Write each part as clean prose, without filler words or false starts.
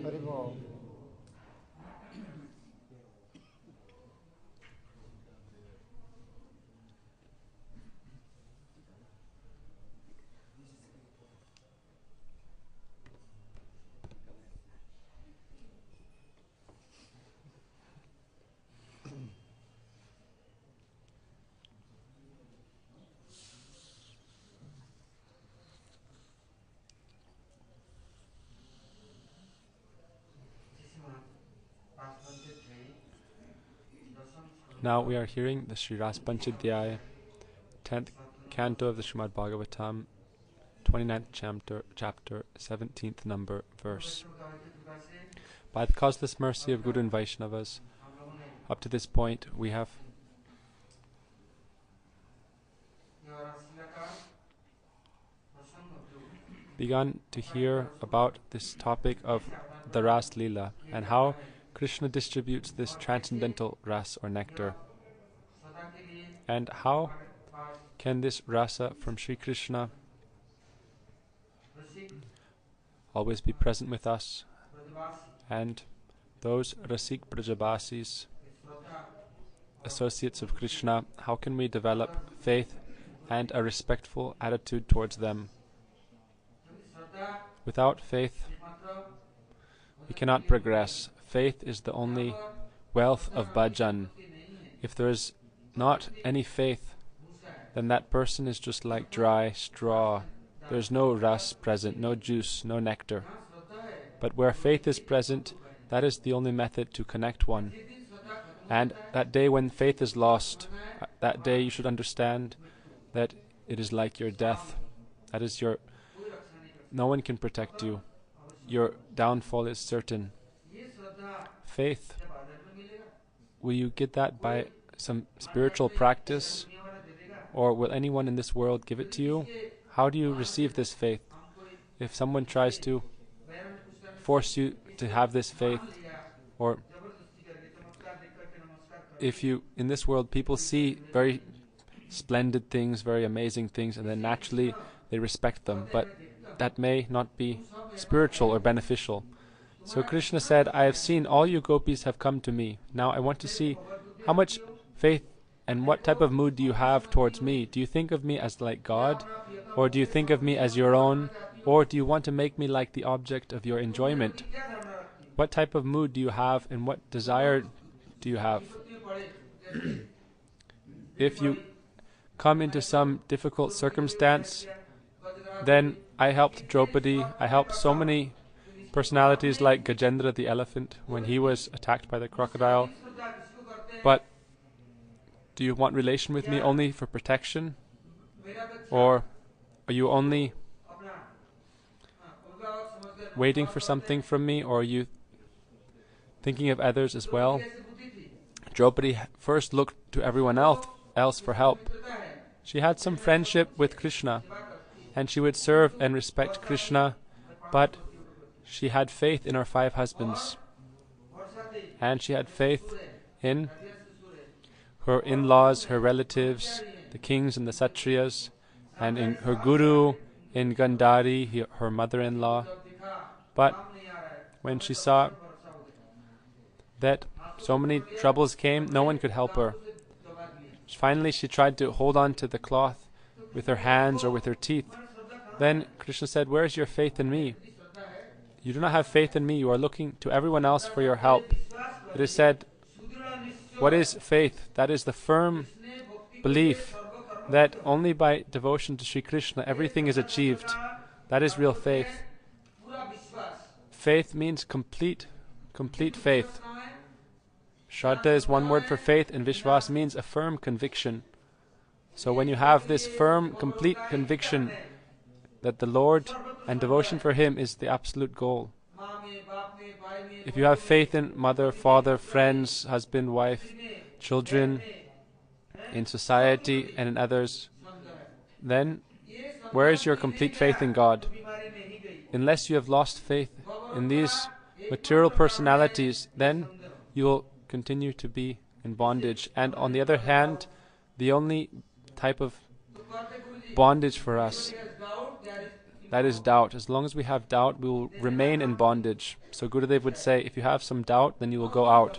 Haribol. Now we are hearing the Sri Rasa-pancadhyayi, 10th canto of the Srimad Bhagavatam, 29th chapter, 17th number, verse. By the causeless mercy of Guru and Vaishnavas, up to this point we have begun to hear about this topic of the Ras Leela and how Krishna distributes this transcendental ras or nectar. And how can this rasa from Sri Krishna always be present with us, and those Rasik Brajabasis, associates of Krishna, how can we develop faith and a respectful attitude towards them? Without faith, we cannot progress. Faith is the only wealth of bhajan. If there is not any faith, then that person is just like dry straw. There is no ras present, no juice, no nectar. But where faith is present, that is the only method to connect one. And that day when faith is lost, that day you should understand that it is like your death. That is no one can protect you. Your downfall is certain. Faith, will you get that by some spiritual practice, or will anyone in this world give it to you? How do you receive this faith? If someone tries to force you to have this faith, or if you, in this world, people see very splendid things, very amazing things, and then naturally they respect them, but that may not be spiritual or beneficial. So Krishna said, I have seen all you gopis have come to me. Now I want to see how much faith and what type of mood do you have towards me. Do you think of me as like God? Or do you think of me as your own? Or do you want to make me like the object of your enjoyment? What type of mood do you have, and what desire do you have? If you come into some difficult circumstance, then I helped Draupadi, I helped so many personalities like Gajendra the elephant when he was attacked by the crocodile. But do you want relation with me only for protection? Or are you only waiting for something from me, or are you thinking of others as well? Draupadi first looked to everyone else for help. She had some friendship with Krishna, and she would serve and respect Krishna, but she had faith in her 5 husbands, and she had faith in her in-laws, her relatives, the kings and the Kshatriyas, and in her guru, in Gandhari, her mother-in-law. But when she saw that so many troubles came, no one could help her. Finally, she tried to hold on to the cloth with her hands or with her teeth. Then Krishna said, where is your faith in me? You do not have faith in me. You are looking to everyone else for your help. It is said, what is faith? That is the firm belief that only by devotion to Sri Krishna everything is achieved. That is real faith. Faith means complete faith. Shraddha is one word for faith, and Vishwas means a firm conviction. So when you have this firm, complete conviction that the Lord and devotion for Him is the absolute goal. If you have faith in mother, father, friends, husband, wife, children, in society and in others, then where is your complete faith in God? Unless you have lost faith in these material personalities, then you will continue to be in bondage. And on the other hand, the only type of bondage for us that is doubt. As long as we have doubt, we will remain in bondage. So Gurudev would say, if you have some doubt, then you will go out.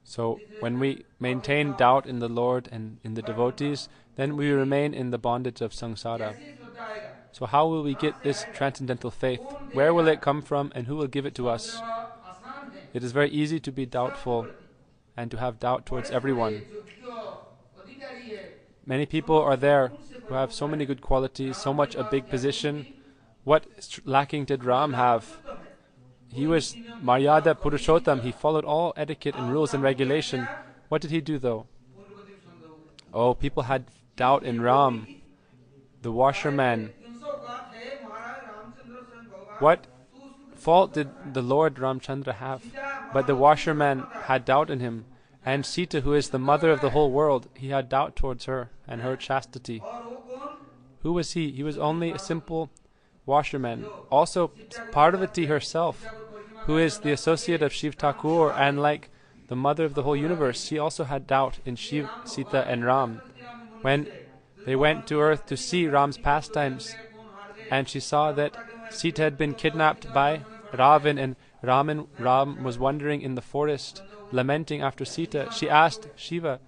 So when we maintain doubt in the Lord and in the devotees, then we remain in the bondage of samsara. So how will we get this transcendental faith? Where will it come from, and who will give it to us? It is very easy to be doubtful and to have doubt towards everyone. Many people are there who have so many good qualities, so much a big position. What lacking did Ram have? He was Maryada Purushottam. He followed all etiquette and rules and regulation. What did he do though? Oh, people had doubt in Ram, the washerman. What fault did the Lord Ramchandra have? But the washerman had doubt in him. And Sita, who is the mother of the whole world, he had doubt towards her and her chastity. Who was he? He was only a simple washerman. Also, Parvati herself, who is the associate of Shiv Thakur and like the mother of the whole universe, she also had doubt in Shiv, Sita and Ram. When they went to earth to see Ram's pastimes, and she saw that Sita had been kidnapped by Ravan, and Ram was wandering in the forest, lamenting after Sita, she asked Shiva,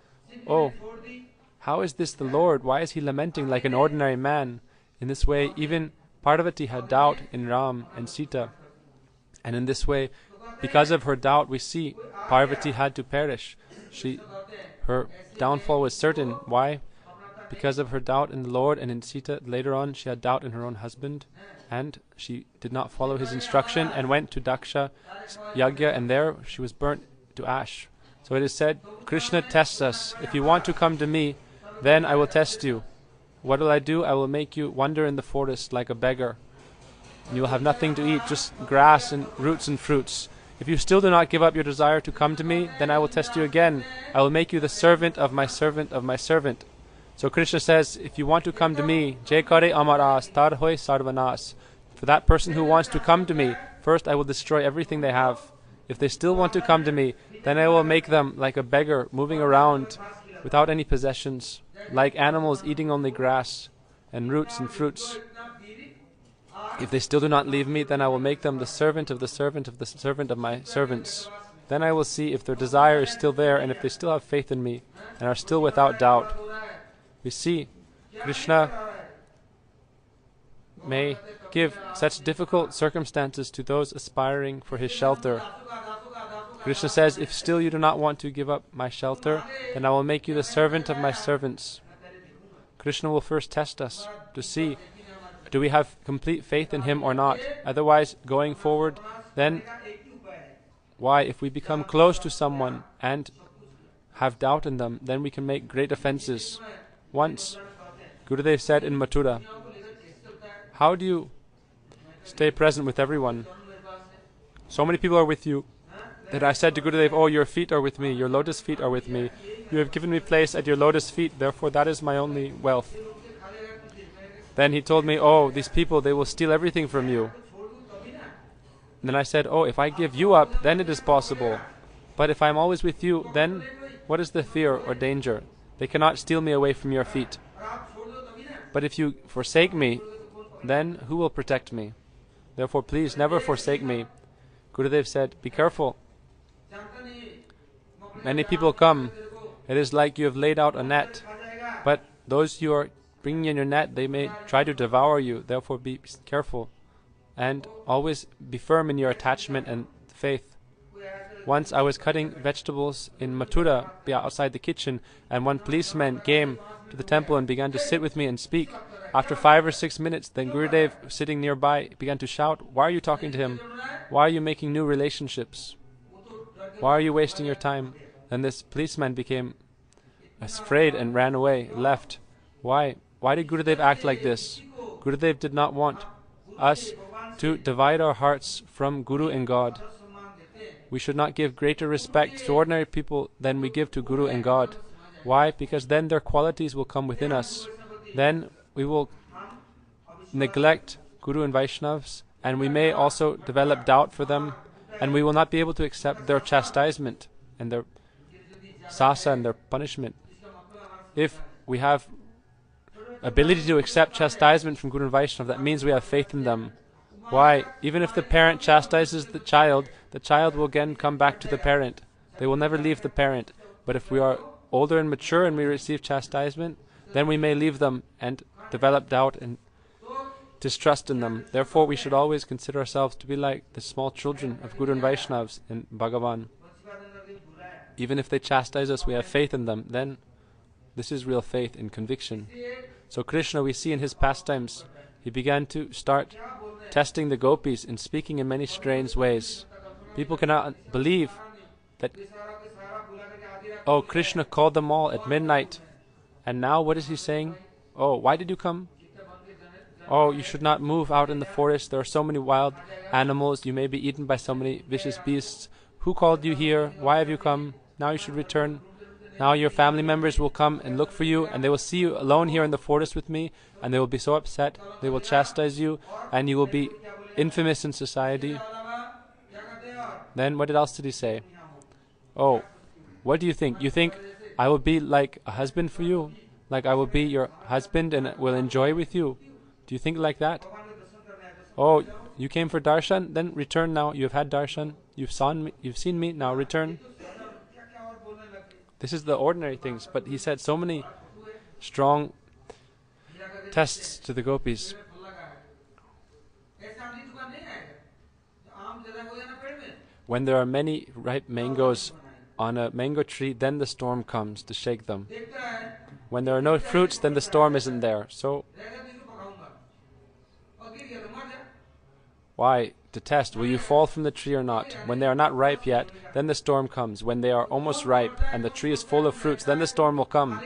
"Oh, how is this the Lord? Why is he lamenting like an ordinary man?" In this way, even Parvati had doubt in Ram and Sita. And in this way, because of her doubt, we see Parvati had to perish. Her downfall was certain. Why? Because of her doubt in the Lord and in Sita. Later on, she had doubt in her own husband, and she did not follow his instruction and went to Daksha Yagya, and there she was burnt to ash. So it is said, Krishna tests us. If you want to come to me, then I will test you. What will I do? I will make you wander in the forest like a beggar. And you will have nothing to eat, just grass and roots and fruits. If you still do not give up your desire to come to me, then I will test you again. I will make you the servant of my servant of my servant. So Krishna says, if you want to come to me, Jai Kare Amaras, Tar Hoy Sarvanas. For that person who wants to come to me, first I will destroy everything they have. If they still want to come to me, then I will make them like a beggar, moving around without any possessions, like animals eating only grass and roots and fruits. If they still do not leave me, then I will make them the servant of the servant of the servant of my servants. Then I will see if their desire is still there, and if they still have faith in me, and are still without doubt. We see Krishna may give such difficult circumstances to those aspiring for his shelter. Krishna says, if still you do not want to give up my shelter, then I will make you the servant of my servants. Krishna will first test us to see, do we have complete faith in him or not? Otherwise, going forward, then why? If we become close to someone and have doubt in them, then we can make great offenses. Once, Gurudev said in Mathura, how do you stay present with everyone? So many people are with you that I said to Gurudev, oh, your feet are with me, your lotus feet are with me. You have given me place at your lotus feet, therefore that is my only wealth. Then he told me, oh, these people, they will steal everything from you. And then I said, oh, if I give you up, then it is possible. But if I am always with you, then what is the fear or danger? They cannot steal me away from your feet. But if you forsake me, then who will protect me? Therefore, please never forsake me. Gurudev said, be careful. Many people come. It is like you have laid out a net. But those you are bringing in your net, they may try to devour you. Therefore, be careful. And always be firm in your attachment and faith. Once I was cutting vegetables in Mathura, outside the kitchen, and one policeman came to the temple and began to sit with me and speak. After 5 or 6 minutes, then Gurudev, sitting nearby, began to shout, why are you talking to him? Why are you making new relationships? Why are you wasting your time? And this policeman became afraid and ran away, left. Why? Why did Gurudev act like this? Gurudev did not want us to divide our hearts from Guru and God. We should not give greater respect to ordinary people than we give to Guru and God. Why? Because then their qualities will come within us. Then we will neglect Guru and Vaishnavas, and we may also develop doubt for them, and we will not be able to accept their chastisement and their sasa and their punishment. If we have ability to accept chastisement from Guru and Vaishnava, that means we have faith in them. Why? Even if the parent chastises the child will again come back to the parent. They will never leave the parent. But if we are older and mature and we receive chastisement, then we may leave them and develop doubt and distrust in them. Therefore, we should always consider ourselves to be like the small children of Guru and Vaishnavas in Bhagavan. Even if they chastise us, we have faith in them. Then this is real faith and conviction. So Krishna, we see in his pastimes, he began to start testing the gopis and speaking in many strange ways. People cannot believe that, oh, Krishna called them all at midnight. And now what is he saying? Oh, why did you come? Oh, you should not move out in the forest. There are so many wild animals. You may be eaten by so many vicious beasts. Who called you here? Why have you come? Now you should return. Now your family members will come and look for you, and they will see you alone here in the forest with me, and they will be so upset. They will chastise you, and you will be infamous in society. Then what else did he say? Oh, what do you think? You think I will be like a husband for you? Like I will be your husband and will enjoy with you? Do you think like that? Oh, you came for darshan? Then return now. You have had darshan. You've seen me. Now return. This is the ordinary things, but he said so many strong tests to the gopis. When there are many ripe mangoes on a mango tree, then the storm comes to shake them. When there are no fruits, then the storm isn't there. So, why? To test, will you fall from the tree or not? When they are not ripe yet, then the storm comes. When they are almost ripe and the tree is full of fruits, then the storm will come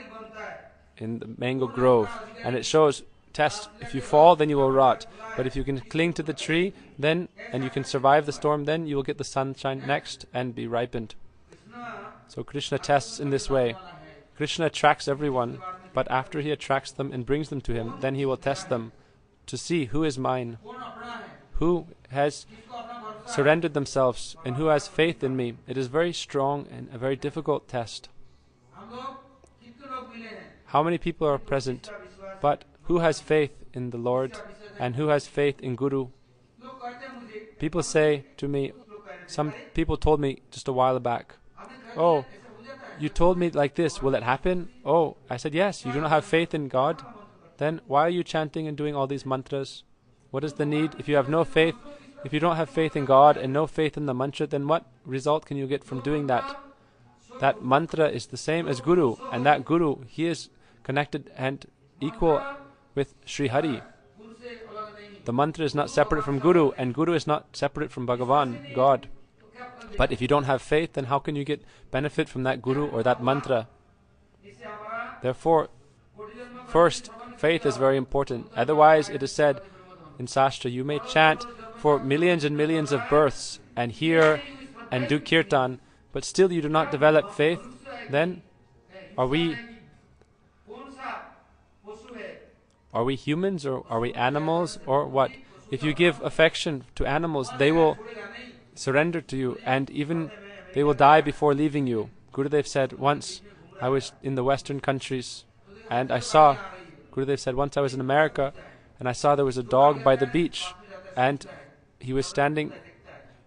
in the mango grove. And it shows, test, if you fall, then you will rot. But if you can cling to the tree, then, and you can survive the storm, then you will get the sunshine next and be ripened. So Krishna tests in this way. Krishna attracts everyone, but after he attracts them and brings them to him, then he will test them to see who is mine, who has surrendered themselves, and who has faith in me. It is very strong and a very difficult test. How many people are present? But who has faith in the Lord, and who has faith in Guru? People say to me, some people told me just a while back, oh, you told me like this, will it happen? Oh, I said, yes, you do not have faith in God? Then why are you chanting and doing all these mantras? What is the need? If you have no faith, if you don't have faith in God and no faith in the mantra, then what result can you get from doing that? That mantra is the same as Guru, and that Guru, he is connected and equal with Sri Hari. The mantra is not separate from Guru, and Guru is not separate from Bhagavan, God. But if you don't have faith, then how can you get benefit from that Guru or that mantra? Therefore, first, faith is very important. Otherwise, it is said in Sastra, you may chant for millions and millions of births and hear and do kirtan, but still you do not develop faith, then are we humans or are we animals or what? If you give affection to animals, they will surrender to you, and even they will die before leaving you. Gurudev said once, I was in the Western countries, and Gurudev said once I was in America, and I saw there was a dog by the beach, and he was standing,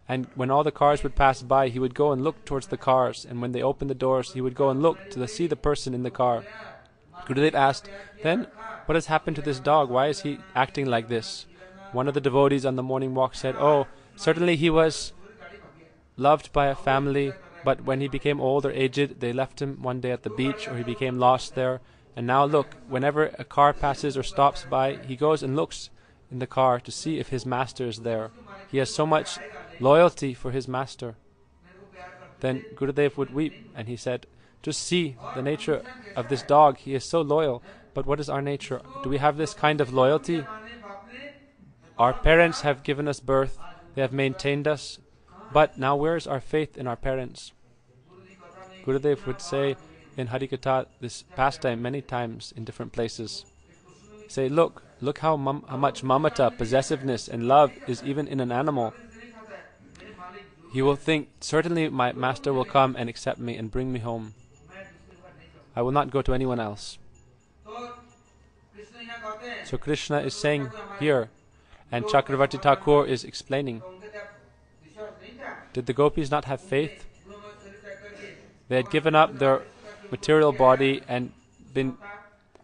and when all the cars would pass by, he would go and look towards the cars, and when they opened the doors, he would go and look to see the person in the car. Gurudev asked, then, what has happened to this dog? Why is he acting like this? One of the devotees on the morning walk said, oh, certainly he was loved by a family, but when he became old or aged, they left him one day at the beach, or he became lost there. And now look, whenever a car passes or stops by, he goes and looks in the car to see if his master is there. He has so much loyalty for his master. Then Gurudev would weep, and he said, just see the nature of this dog. He is so loyal, but what is our nature? Do we have this kind of loyalty? Our parents have given us birth, they have maintained us, but now where is our faith in our parents? Gurudev would say in Harikatha this pastime many times in different places. Say, look how much mamata, possessiveness and love is even in an animal. He will think, certainly my master will come and accept me and bring me home. I will not go to anyone else. So Krishna is saying here, and Chakravarti Thakur is explaining, did the gopis not have faith? They had given up their material body and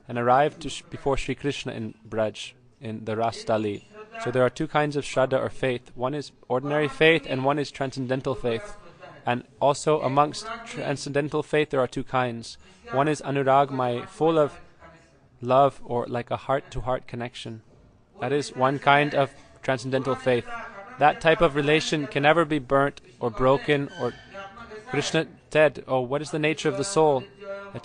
arrived before Sri Krishna in Braj, in the Rasdali. So there are two kinds of Shraddha or faith. One is ordinary faith and one is transcendental faith. And also amongst transcendental faith there are two kinds. One is Anuragmai, full of love or like a heart-to-heart connection. That is one kind of transcendental faith. That type of relation can never be burnt or broken. Or Krishna said, oh, what is the nature of the soul? That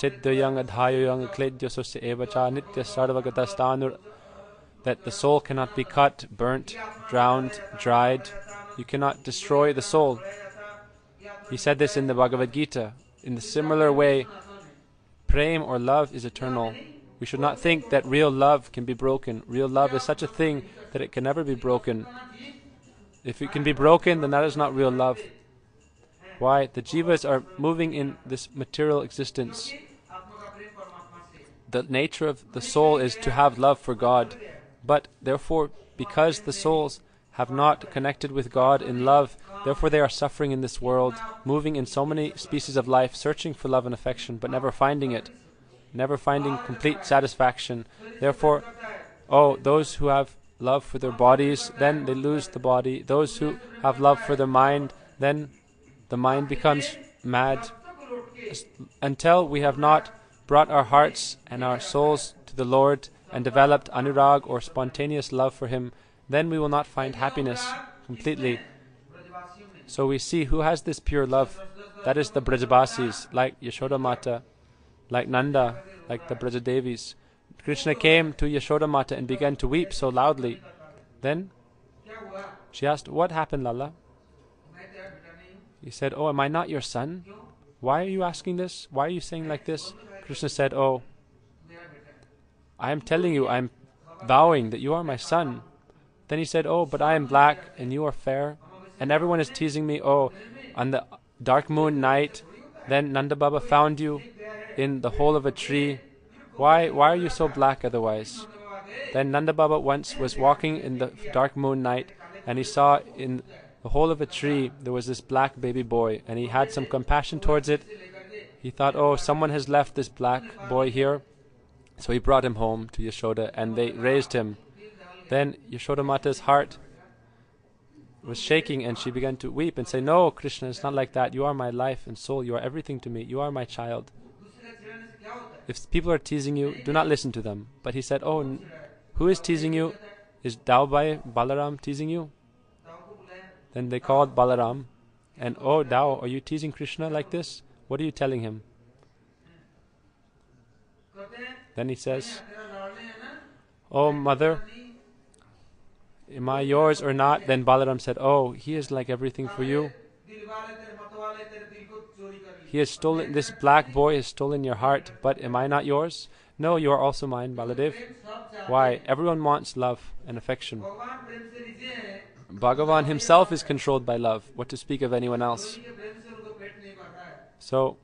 the soul cannot be cut, burnt, drowned, dried. You cannot destroy the soul. He said this in the Bhagavad Gita. In the similar way, prem or love is eternal. We should not think that real love can be broken. Real love is such a thing that it can never be broken. If it can be broken, then that is not real love. Why? The jivas are moving in this material existence. The nature of the soul is to have love for God. But therefore, because the souls have not connected with God in love, therefore they are suffering in this world, moving in so many species of life, searching for love and affection, but never finding it, never finding complete satisfaction. Therefore, those who have love for their bodies, then they lose the body. Those who have love for their mind, then the mind becomes mad. Until we have not brought our hearts and our souls to the Lord and developed anurag or spontaneous love for Him, then we will not find happiness completely. So we see who has this pure love. That is the Brajabasis, like Yashoda Mata, like Nanda, like the Brajadevis. Krishna came to Yashoda Mata and began to weep so loudly. Then she asked, what happened, Lala? He said, oh, am I not your son? Why are you asking this? Why are you saying like this? Krishna said, oh, I am telling you, I am vowing that you are my son. Then he said, oh, but I am black and you are fair, and everyone is teasing me. Oh, on the dark moon night, then Nanda Baba found you in the hole of a tree. Why are you so black otherwise? Then Nanda Baba once was walking in the dark moon night, and he saw in the hole of a tree there was this black baby boy, and he had some compassion towards it. He thought, oh, someone has left this black boy here. So he brought him home to Yashoda, and they raised him. Then Yashoda Mata's heart was shaking, and she began to weep and say, no, Krishna, it's not like that. You are my life and soul. You are everything to me. You are my child. If people are teasing you, do not listen to them. But he said, oh, who is teasing you? Is Dao Balaram teasing you? Then they called Balaram, and oh, Dao, are you teasing Krishna like this? What are you telling him? Then he says, oh, mother, am I yours or not? Then Balaram said, oh, he is like everything for you. He has stolen, this black boy has stolen your heart, but am I not yours? No, you are also mine, Baladev. Why? Everyone wants love and affection. Bhagavan himself is controlled by love. What to speak of anyone else? So,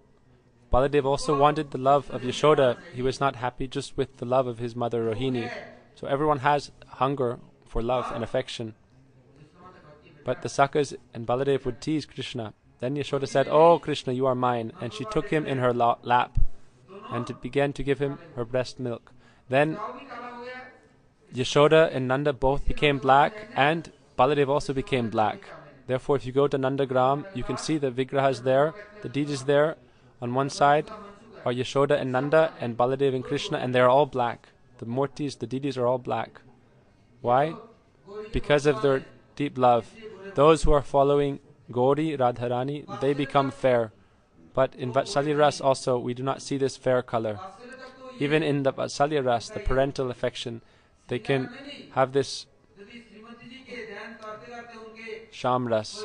Baladev also wanted the love of Yashoda. He was not happy just with the love of his mother Rohini. So everyone has hunger for love and affection. But the Sakhas and Baladev would tease Krishna. Then Yashoda said, oh, Krishna, you are mine. And she took him in her lap and began to give him her breast milk. Then Yashoda and Nanda both became black, and Baladev also became black. Therefore, if you go to Nandagram, you can see the Vigrahas there, the deities there. On one side are Yashoda and Nanda and Baladev and Krishna, and they are all black. The Murtis, the deities are all black. Why? Because of their deep love. Those who are following Gauri, Radharani, they become fair. But in Vatsalya Ras also, we do not see this fair color. Even in the Vatsalya Ras, the parental affection, they can have this Sham Ras.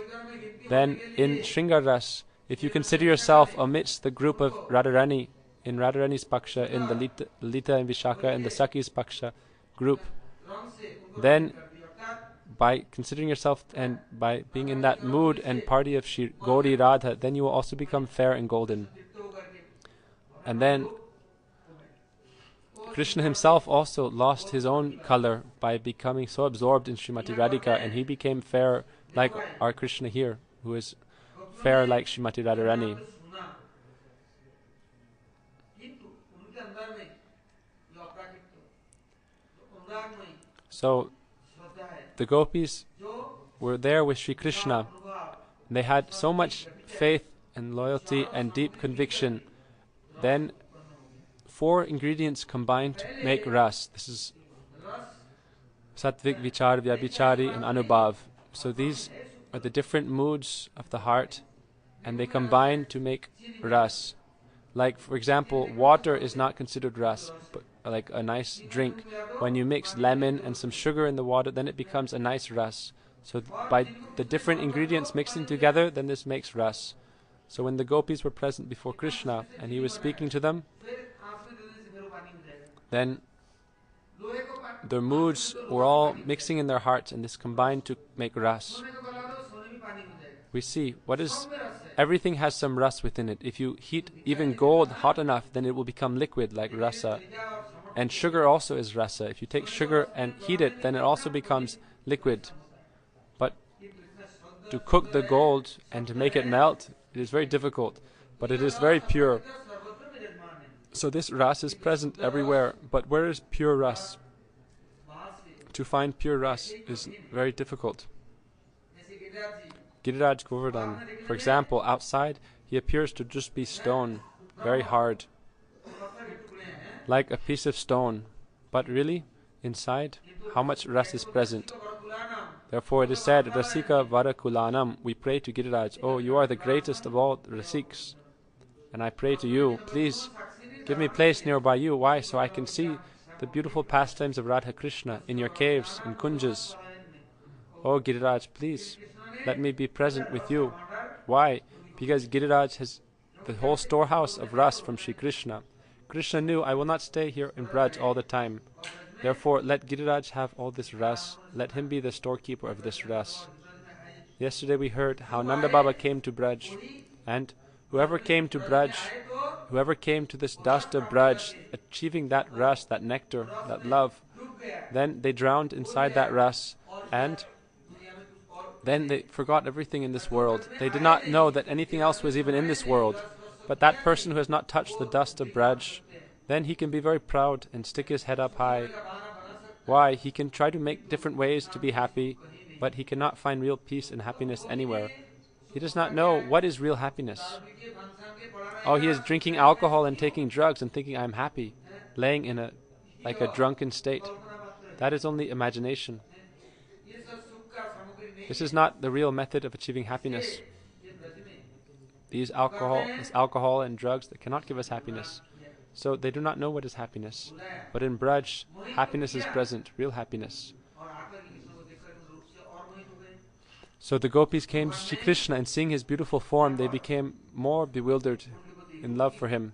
Then in Shringar Ras, if you consider yourself amidst the group of Radharani, in Radharani's Paksha, in the Lita and Vishaka, and the Sakhi's Paksha group, then by considering yourself and by being in that mood and party of Gauri Radha, then you will also become fair and golden. And then Krishna himself also lost his own color by becoming so absorbed in Srimati Radhika, and he became fair like our Krishna here, who is fair like Srimati Radharani. So the gopis were there with Sri Krishna. They had so much faith and loyalty and deep conviction. Then 4 ingredients combined to make ras. This is Satvik, Vichar, Vyabhichari and Anubhav. So these are the different moods of the heart, and they combine to make ras. Like, for example, water is not considered ras, but like a nice drink. When you mix lemon and some sugar in the water, then it becomes a nice ras. So by the different ingredients mixing together, then this makes ras. So when the gopis were present before Krishna and he was speaking to them, then their moods were all mixing in their hearts, and this combined to make ras. We see everything has some ras within it. If you heat even gold hot enough, then it will become liquid like rasa. And sugar also is rasa. If you take sugar and heat it, then it also becomes liquid. But to cook the gold and to make it melt, it is very difficult, but it is very pure. So this ras is present everywhere, but where is pure ras? To find pure ras is very difficult. Giriraj Govardhan, for example, outside he appears to just be stone, very hard, like a piece of stone. But really, inside, how much ras is present? Therefore it is said, Rasika Varakulanam, we pray to Giriraj, oh, you are the greatest of all Rasiks, and I pray to you, please give me place nearby you. Why? So I can see the beautiful pastimes of Radha Krishna in your caves, in kunjas. Oh Giriraj, please, let me be present with you. Why? Because Giriraj has the whole storehouse of ras from Sri Krishna. Krishna knew, I will not stay here in Braj all the time. Therefore, let Giriraj have all this ras. Let him be the storekeeper of this ras. Yesterday we heard how Nanda Baba came to Braj, and whoever came to Braj, whoever came to this dust of Braj, achieving that ras, that nectar, that love, then they drowned inside that ras, and then they forgot everything in this world. They did not know that anything else was even in this world. But that person who has not touched the dust of Braj, then he can be very proud and stick his head up high. Why? He can try to make different ways to be happy, but he cannot find real peace and happiness anywhere. He does not know what is real happiness. Oh, he is drinking alcohol and taking drugs and thinking, I'm happy, laying in like a drunken state. That is only imagination. This is not the real method of achieving happiness. These alcohol and drugs that cannot give us happiness. So they do not know what is happiness. But in Braj, happiness is present, real happiness. So the gopis came to Sri Krishna, and seeing his beautiful form, they became more bewildered in love for him.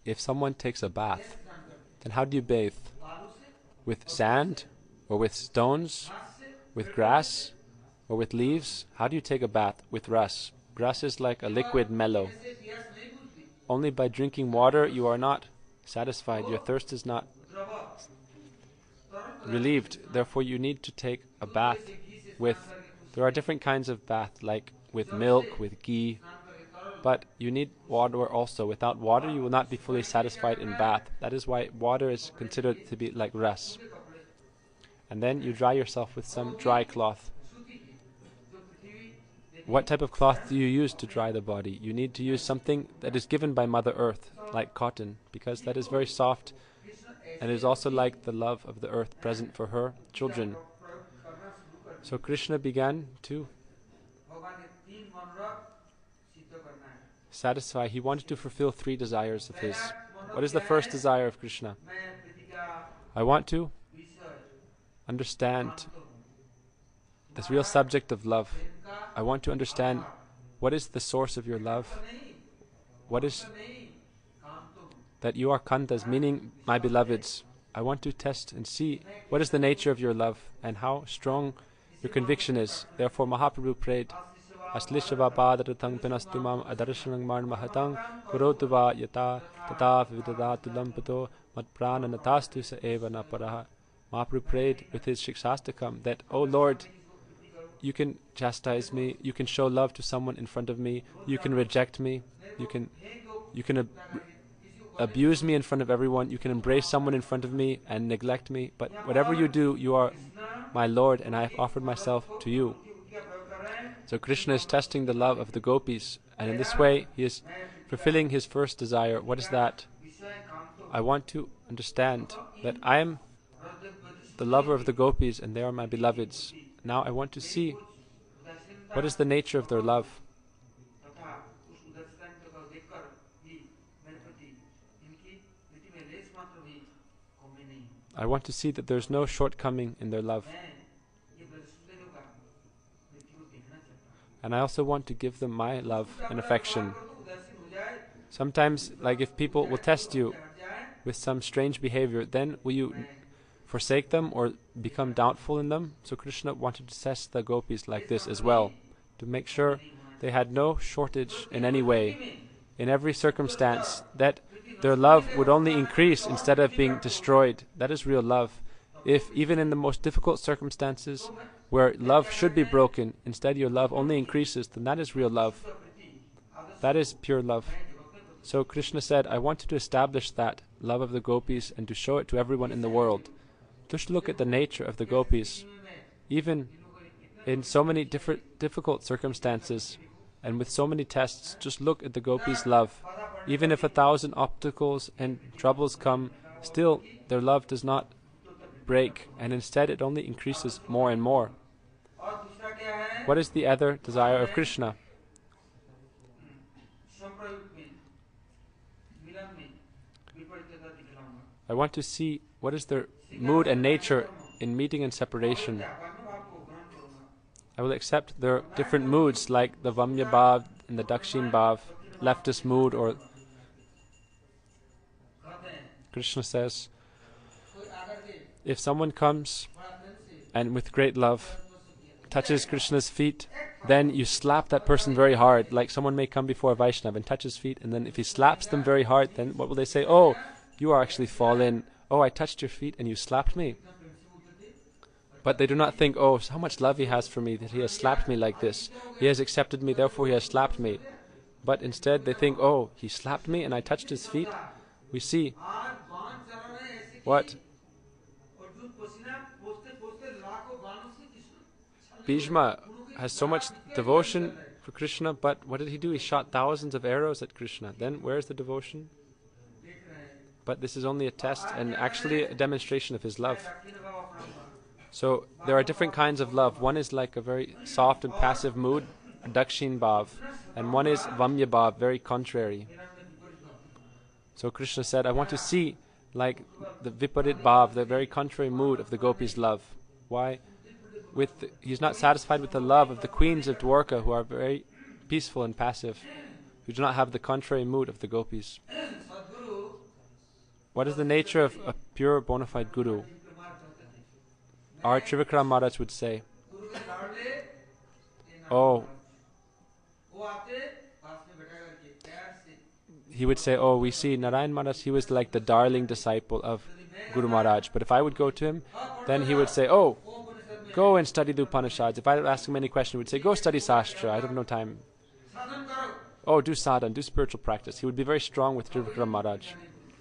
If someone takes a bath, then how do you bathe? With sand? Or with stones? With grass? Or with leaves? How do you take a bath? With ras. Ras is like a liquid mellow. Only by drinking water you are not satisfied. Your thirst is not relieved. Therefore you need to take a bath with... There are different kinds of bath, like with milk, with ghee. But you need water also. Without water you will not be fully satisfied in bath. That is why water is considered to be like ras. And then you dry yourself with some dry cloth. What type of cloth do you use to dry the body? You need to use something that is given by Mother Earth, like cotton, because that is very soft, and it is also like the love of the earth present for her children. So Krishna began to satisfy. He wanted to fulfill 3 desires of his. What is the first desire of Krishna? I want to understand this real subject of love. I want to understand what is the source of your love. What is that you are kantas, meaning my beloveds. I want to test and see what is the nature of your love and how strong your conviction is. Therefore Mahaprabhu prayed, Aslishava Padratang Pinastimam Adarshanang Man Mahatang Kurotuva Yata Tata Vidadatu Lampato Matprana Natastu Sa Eva Naparaha. Mahaprabhu prayed with his Shikshastakam that, O Lord, you can chastise me, you can show love to someone in front of me, you can reject me, you can abuse me in front of everyone, you can embrace someone in front of me and neglect me, but whatever you do, you are my Lord, and I have offered myself to you. So Krishna is testing the love of the gopis, and in this way he is fulfilling his first desire. What is that? I want to understand that I am the lover of the gopis and they are my beloveds. Now I want to see what is the nature of their love. I want to see that there is no shortcoming in their love. And I also want to give them my love and affection. Sometimes, like if people will test you with some strange behavior, then will you forsake them or become doubtful in them? So Krishna wanted to test the gopis like this as well, to make sure they had no shortage in any way, in every circumstance, that their love would only increase instead of being destroyed. That is real love. If even in the most difficult circumstances where love should be broken, instead your love only increases, then that is real love. That is pure love. So Krishna said, I wanted to establish that love of the gopis and to show it to everyone in the world. Just look at the nature of the gopis. Even in so many difficult circumstances and with so many tests, just look at the gopis' love. Even if 1,000 obstacles and troubles come, still their love does not break, and instead it only increases more and more. What is the other desire of Krishna? I want to see what is their mood and nature in meeting and separation. I will accept their different moods, like the Vamya Bhav and the Dakshin Bhav, leftist mood, or Krishna says, if someone comes and with great love touches Krishna's feet, then you slap that person very hard. Like someone may come before a Vaishnava and touch his feet, and then if he slaps them very hard, then what will they say? Oh, you are actually fallen. Oh, I touched your feet and you slapped me. But they do not think, oh, how much love he has for me, that he has slapped me like this. He has accepted me, therefore he has slapped me. But instead they think, oh, he slapped me and I touched his feet. We see what Bhishma has so much devotion for Krishna, but what did he do? He shot thousands of arrows at Krishna. Then where is the devotion? But this is only a test and actually a demonstration of his love. So there are different kinds of love. One is like a very soft and passive mood, a Dakshin Bhav, and one is Vamya Bhav, very contrary. So Krishna said, I want to see like the Viparit Bhav, the very contrary mood of the gopis' love. Why? He's not satisfied with the love of the queens of Dwarka, who are very peaceful and passive, who do not have the contrary mood of the gopis. What is the nature of a pure bona fide guru? Our Trivikram Maharaj would say, oh, he would say, oh, we see Narayan Maharaj, he was like the darling disciple of Guru Maharaj. But if I would go to him, then he would say, oh, go and study the Upanishads. If I would ask him any question, he would say, go study Sastra, I have no time. Oh, do sadhana, do spiritual practice. He would be very strong with Trivikram Maharaj.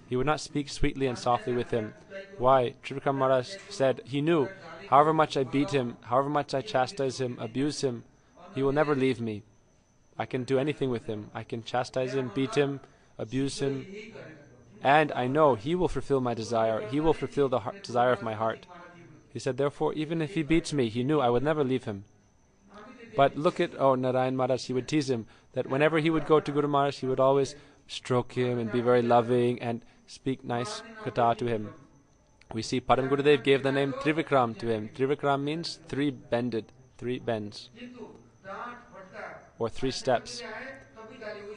He would not speak sweetly and softly with him. Why? Trivikram Maharaj said, he knew, however much I beat him, however much I chastise him, abuse him, he will never leave me. I can do anything with him. I can chastise him, beat him, abuse him, and I know he will fulfill my desire. He will fulfill the desire of my heart. He said, therefore, even if he beats me, he knew I would never leave him. But look at, Narayan Maharaj, he would tease him, that whenever he would go to Guru Maharaj, he would always stroke him and be very loving and speak nice katha to him. We see Param Gurudev gave the name Trivikram to him. Trivikram means three bends, or 3 steps.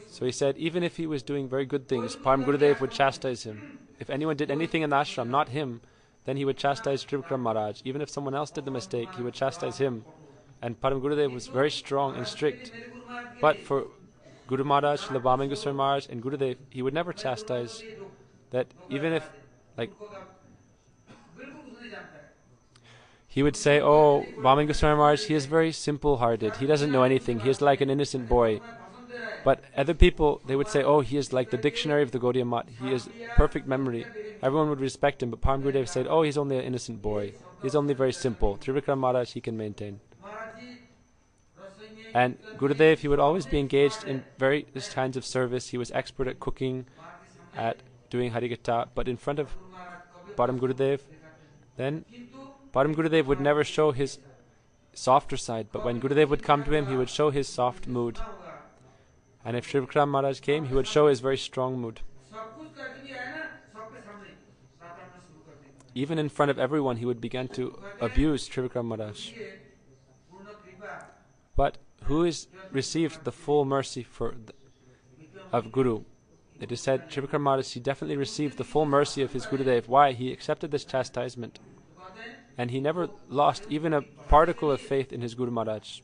So he said, even if he was doing very good things, Param Gurudev would chastise him. If anyone did anything in the ashram, not him, then he would chastise Trivikram Maharaj. Even if someone else did the mistake, he would chastise him. and Param Gurudev was very strong and strict. But for Guru Maharaj, Srila Bhaman Goswami Maharaj, and Gurudev, he would never chastise. That even if, like, he would say, oh, Bhaman Goswami Maharaj, he is very simple-hearted. He doesn't know anything. He is like an innocent boy. But other people, they would say, oh, he is like the dictionary of the Gaudiya Math. He has perfect memory. Everyone would respect him. But Param Gurudev said, oh, he's only an innocent boy. He's only very simple. Trivikram Maharaj, he can maintain. And Gurudev, he would always be engaged in various kinds of service. He was expert at cooking, at doing Harikatha. But in front of Param Gurudev, then Param Gurudev would never show his softer side, but when Gurudev would come to him, he would show his soft mood. And if Sri Vikram Maharaj came, he would show his very strong mood. Even in front of everyone, he would begin to abuse Sri Vikram Maharaj. But who is received the full mercy of Guru? It is said, Sri Vikram Maharaj, he definitely received the full mercy of his Gurudev. Why? He accepted this chastisement. And he never lost even a particle of faith in his Guru Maharaj.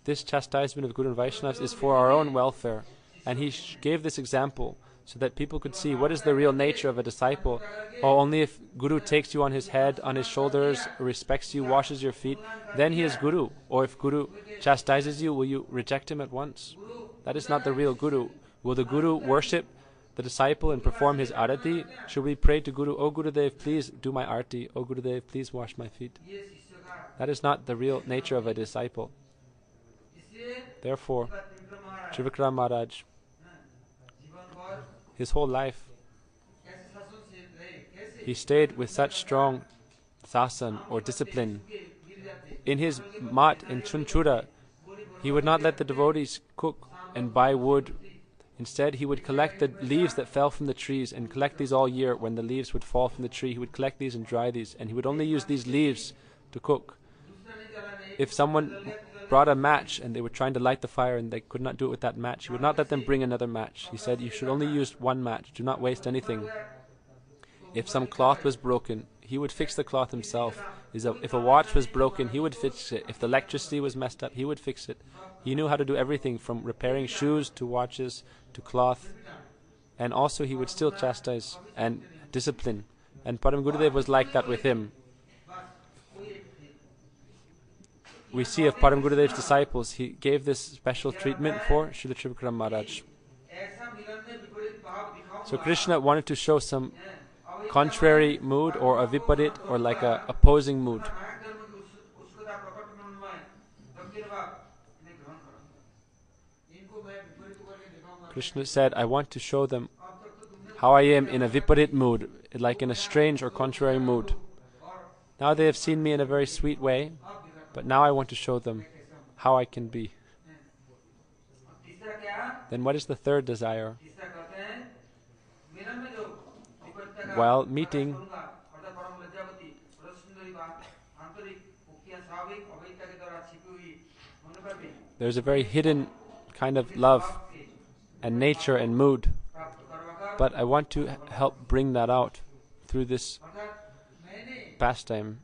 This chastisement of Guru and Vaishnavas is for our own welfare. And he gave this example so that people could see what is the real nature of a disciple. Oh, only if Guru takes you on his head, on his shoulders, respects you, washes your feet, then he is Guru. Or if Guru chastises you, will you reject him at once? That is not the real Guru. Will the Guru worship the disciple and perform his arati? Should we pray to Guru, oh Gurudev, please do my arati. Oh Gurudev, please wash my feet. That is not the real nature of a disciple. Therefore, Trivikram Maharaj, his whole life, he stayed with such strong sasan or discipline. In his mat in Chunchura, he would not let the devotees cook and buy wood. Instead, he would collect the leaves that fell from the trees and collect these all year. When the leaves would fall from the tree, he would collect these and dry these, and he would only use these leaves to cook. If someone brought a match and they were trying to light the fire and they could not do it with that match, he would not let them bring another match. He said, you should only use one match. Do not waste anything. If some cloth was broken, he would fix the cloth himself. If a watch was broken, he would fix it. If the electricity was messed up, he would fix it. He knew how to do everything from repairing shoes to watches to cloth. And also he would still chastise and discipline. And Param Gurudev was like that with him. We see of Param Gurudev's disciples, he gave this special treatment for Srila Trivikram Maharaj. So Krishna wanted to show some contrary mood or a viparit or like a opposing mood. Krishna said, I want to show them how I am in a viparit mood, like in a strange or contrary mood. Now they have seen me in a very sweet way, but now I want to show them how I can be. Then what is the third desire? While meeting, there's a very hidden kind of love and nature and mood, but I want to help bring that out through this pastime.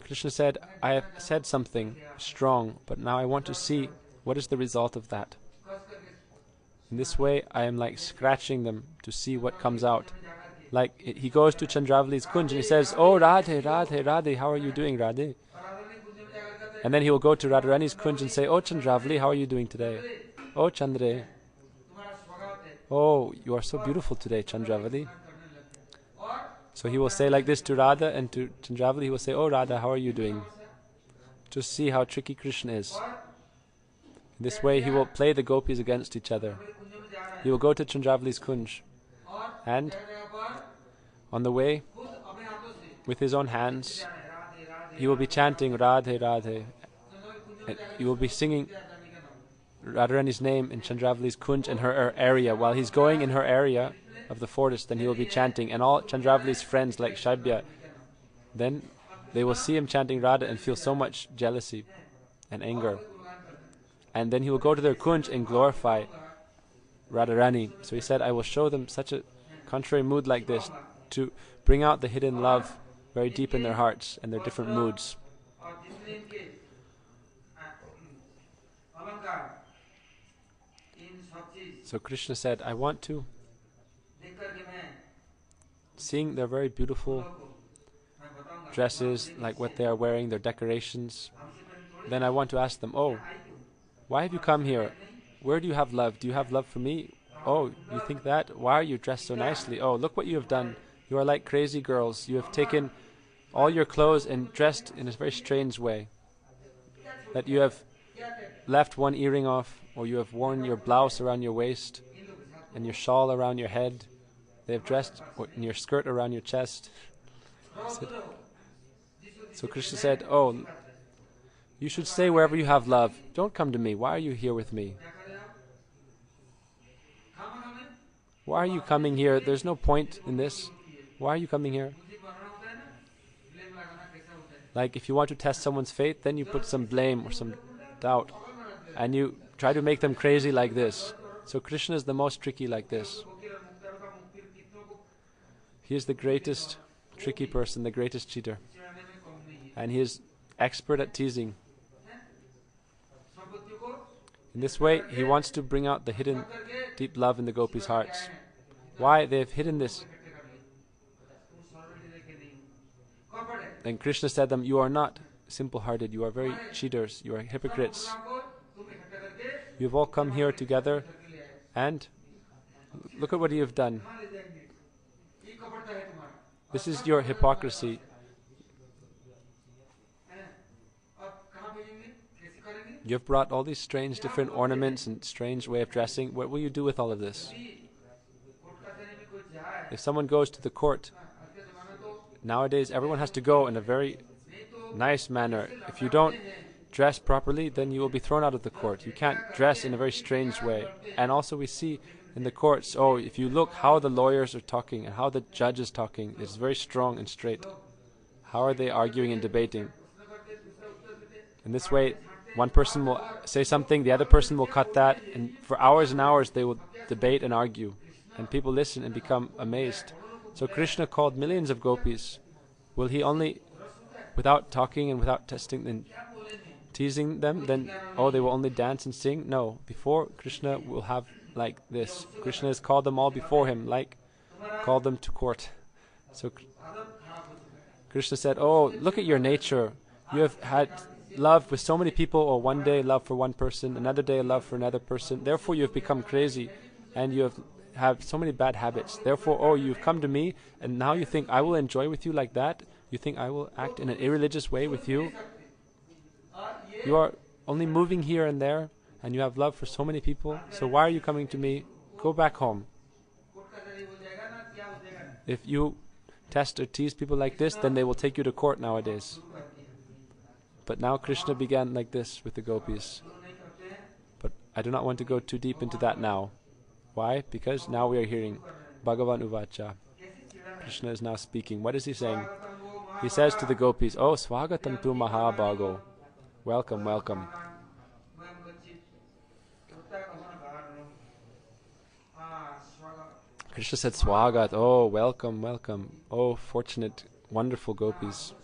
Krishna said, I have said something strong, but now I want to see what is the result of that. In this way, I am like scratching them to see what comes out. Like he goes to Chandravali's Kunj and he says, oh Radhe, Radhe, Radhe, how are you doing, Radhe? And then he will go to Radharani's Kunj and say, oh Chandravali, how are you doing today? Oh Chandre, oh, you are so beautiful today, Chandravali. So he will say like this to Radha, and to Chandravali he will say, oh Radha, how are you doing? Just see how tricky Krishna is. In this way he will play the gopis against each other. He will go to Chandravali's Kunj, and on the way, with his own hands, he will be chanting Radhe, Radhe. And he will be singing Radharani's name in Chandravali's Kunj in her area. While he's going in her area of the forest, then he will be chanting. And all Chandravali's friends like Shaibya, then they will see him chanting Radha and feel so much jealousy and anger. And then he will go to their Kunj and glorify Radharani. So he said, I will show them such a contrary mood like this to bring out the hidden love very deep in their hearts and their different moods. So Krishna said, I want to, seeing their very beautiful dresses, like what they are wearing, their decorations, then I want to ask them, oh, why have you come here? Where do you have love? Do you have love for me? Oh, you think that? Why are you dressed so nicely? Oh, look what you have done. You are like crazy girls. You have taken all your clothes and dressed in a very strange way. That you have left one earring off, or you have worn your blouse around your waist and your shawl around your head. They have dressed in your skirt around your chest. So Krishna said, oh, you should stay wherever you have love. Don't come to me. Why are you here with me? Why are you coming here? There's no point in this. Why are you coming here? Like if you want to test someone's faith, then you put some blame or some doubt. And you try to make them crazy like this. So Krishna is the most tricky like this. He is the greatest tricky person, the greatest cheater. And he is expert at teasing. In this way, he wants to bring out the hidden deep love in the gopis' hearts. Why? They have hidden this. And Krishna said to them, you are not simple-hearted, you are very cheaters, you are hypocrites. You have all come here together and look at what you have done. This is your hypocrisy. You have brought all these strange different ornaments and strange way of dressing. What will you do with all of this? If someone goes to the court, nowadays everyone has to go in a very nice manner. If you don't dress properly, then you will be thrown out of the court. You can't dress in a very strange way. And also we see in the courts, oh, if you look how the lawyers are talking and how the judge is talking, it's very strong and straight. How are they arguing and debating? In this way, one person will say something, the other person will cut that, and for hours and hours they will debate and argue. And people listen and become amazed. So Krishna called millions of gopis. Will he only, without talking and without testing and teasing them, then, oh, they will only dance and sing? No. Before, Krishna will have like this. Krishna has called them all before him, like called them to court. So Krishna said, oh, look at your nature. You have had love with so many people, or one day love for one person, another day love for another person. Therefore you have become crazy and you have so many bad habits. Therefore, oh, you've come to me and now you think I will enjoy with you like that? You think I will act in an irreligious way with you? You are only moving here and there and you have love for so many people. So why are you coming to me? Go back home. If you test or tease people like this, then they will take you to court nowadays. But now Krishna began like this with the gopis. But I do not want to go too deep into that now. Why? Because now we are hearing Bhagavan Uvacha. Krishna is now speaking. What is he saying? He says to the gopis, oh, Swagatam tu Mahabhago. Welcome, welcome. Krishna said, Swagat, oh, welcome, welcome. Oh, fortunate, wonderful gopis.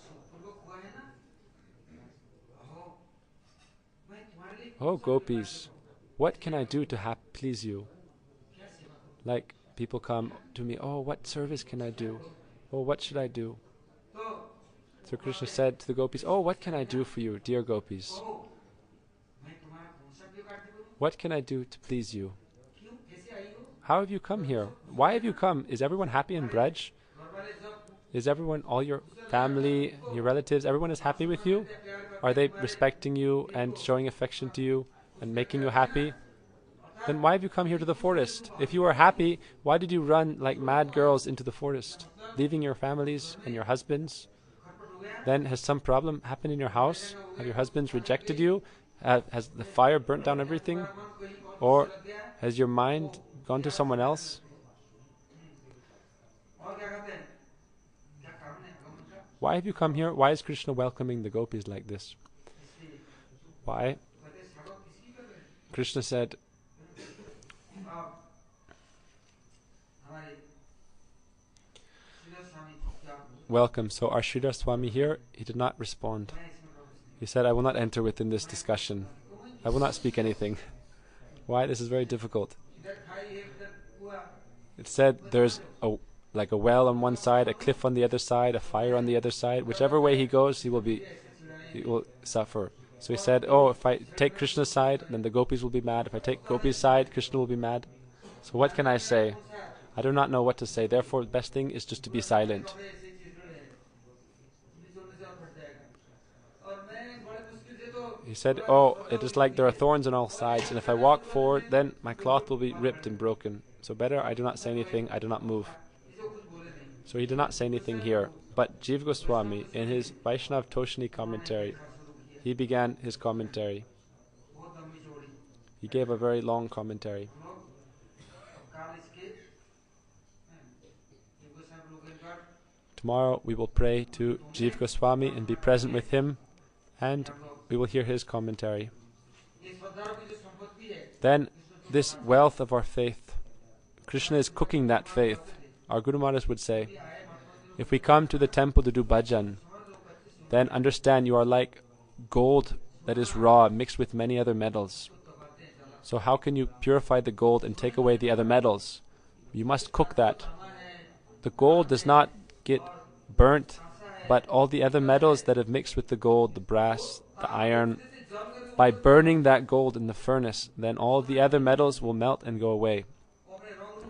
Oh, gopis, what can I do to please you? Like, people come to me, oh, what service can I do? Oh, what should I do? So Krishna said to the gopis, oh, what can I do for you, dear gopis? What can I do to please you? How have you come here? Why have you come? Is everyone happy in Braj? Is everyone, all your family, your relatives, everyone is happy with you? Are they respecting you and showing affection to you and making you happy? Then why have you come here to the forest? If you are happy, why did you run like mad girls into the forest, leaving your families and your husbands? Then has some problem happened in your house? Have your husbands rejected you? Has the fire burnt down everything? Or has your mind gone to someone else? Why have you come here? Why is Krishna welcoming the gopis like this? Why? Krishna said, welcome. So our Sridhar Swami here, he did not respond. He said, I will not enter within this discussion. I will not speak anything. Why? This is very difficult. It said there's a like a well on one side, a cliff on the other side, a fire on the other side. Whichever way he goes, he will suffer. So he said, oh, if I take Krishna's side, then the gopis will be mad. If I take Gopi's side, Krishna will be mad. So what can I say? I do not know what to say. Therefore, the best thing is just to be silent. He said, oh, it is like there are thorns on all sides, and if I walk forward, then my cloth will be ripped and broken. So better I do not say anything, I do not move. So he did not say anything here. But Jiva Goswami, in his Vaishnav Toshini commentary, he began his commentary. He gave a very long commentary. Tomorrow we will pray to Jiva Goswami and be present with him, and we will hear his commentary. Then, this wealth of our faith, Krishna is cooking that faith. Our Guru Maharaj would say, if we come to the temple to do bhajan, then understand you are like gold that is raw, mixed with many other metals. So how can you purify the gold and take away the other metals? You must cook that. The gold does not get burnt, but all the other metals that have mixed with the gold, the brass, the iron, by burning that gold in the furnace, then all the other metals will melt and go away.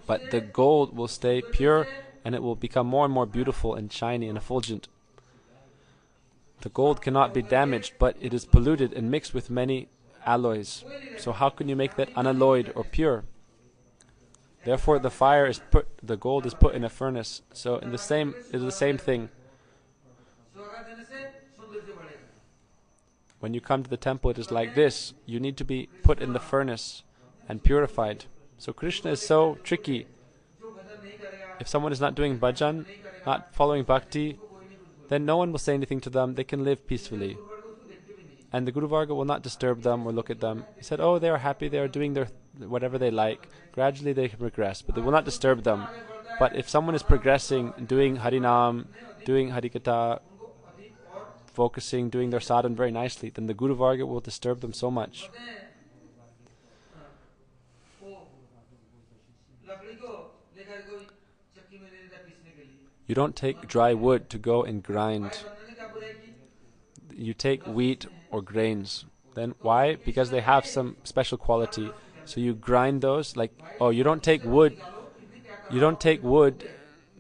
But the gold will stay pure, and it will become more and more beautiful and shiny and effulgent. The gold cannot be damaged, but it is polluted and mixed with many alloys. So how can you make that unalloyed or pure? Therefore the gold is put in a furnace. So it is the same thing. When you come to the temple, it is like this. You need to be put in the furnace and purified. So Krishna is so tricky. If someone is not doing bhajan, not following bhakti, then no one will say anything to them. They can live peacefully. And the Guru Varga will not disturb them or look at them. He said, oh, they are happy, they are doing their whatever they like. Gradually they can progress, but they will not disturb them. But if someone is progressing, doing Harinam, doing Harikatha, focusing, doing their sadhana very nicely, then the Guru Varga will disturb them so much. You don't take dry wood to go and grind. You take wheat or grains. Then why? Because they have some special quality. So you grind those you don't take wood. You don't take wood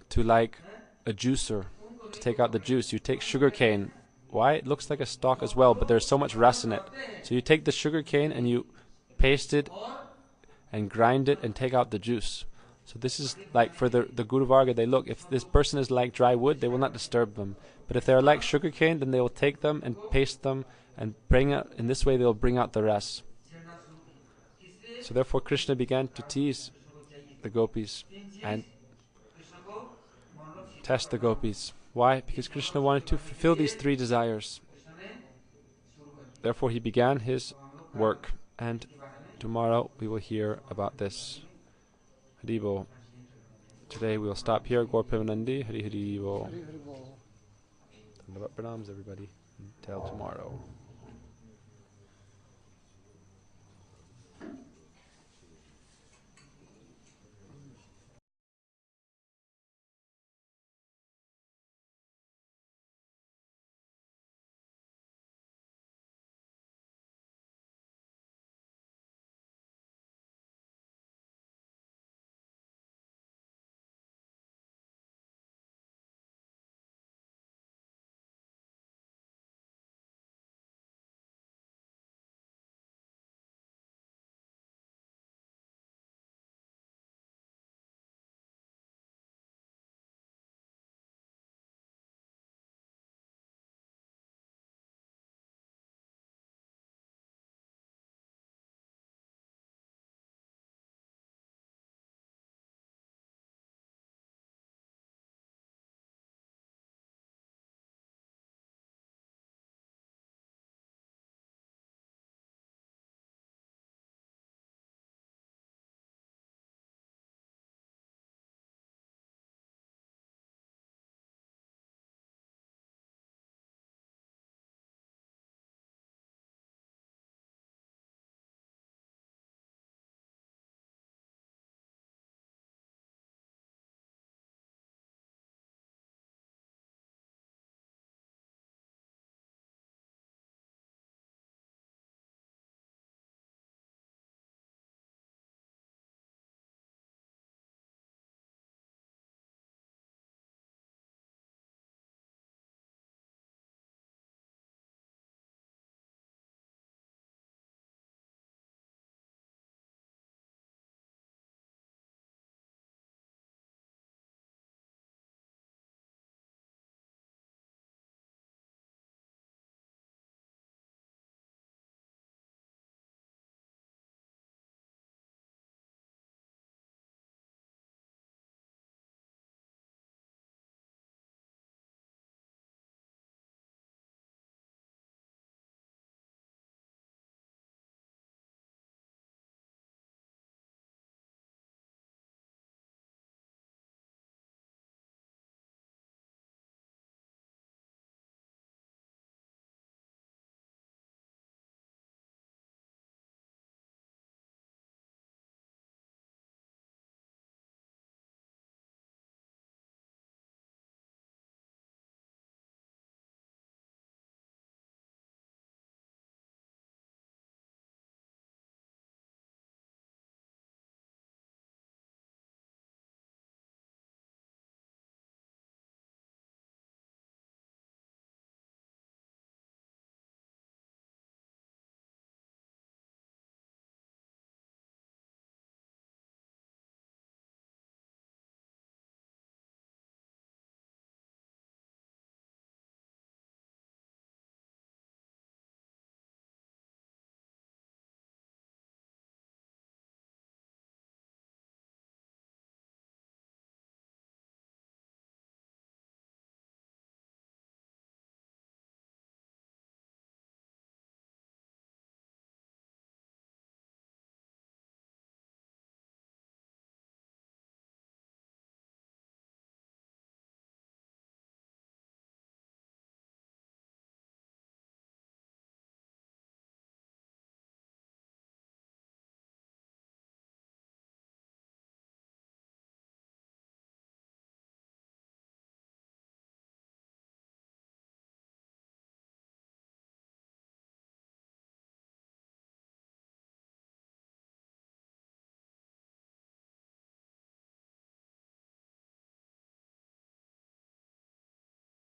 to like a juicer to take out the juice. You take sugar cane. Why? It looks like a stalk as well, but there's so much rust in it. So you take the sugar cane and you paste it and grind it and take out the juice. So this is like for the Guru Varga, they look, if this person is like dry wood, they will not disturb them. But if they are like sugarcane, then they will take them and paste them and bring out, in this way they will bring out the rest. So therefore Krishna began to tease the gopis and test the gopis. Why? Because Krishna wanted to fulfill these three desires. Therefore he began his work, and tomorrow we will hear about this. Haribo. Today we will stop here. Gaur Premanandi. Hari Haribo. Pranams everybody. Until tomorrow.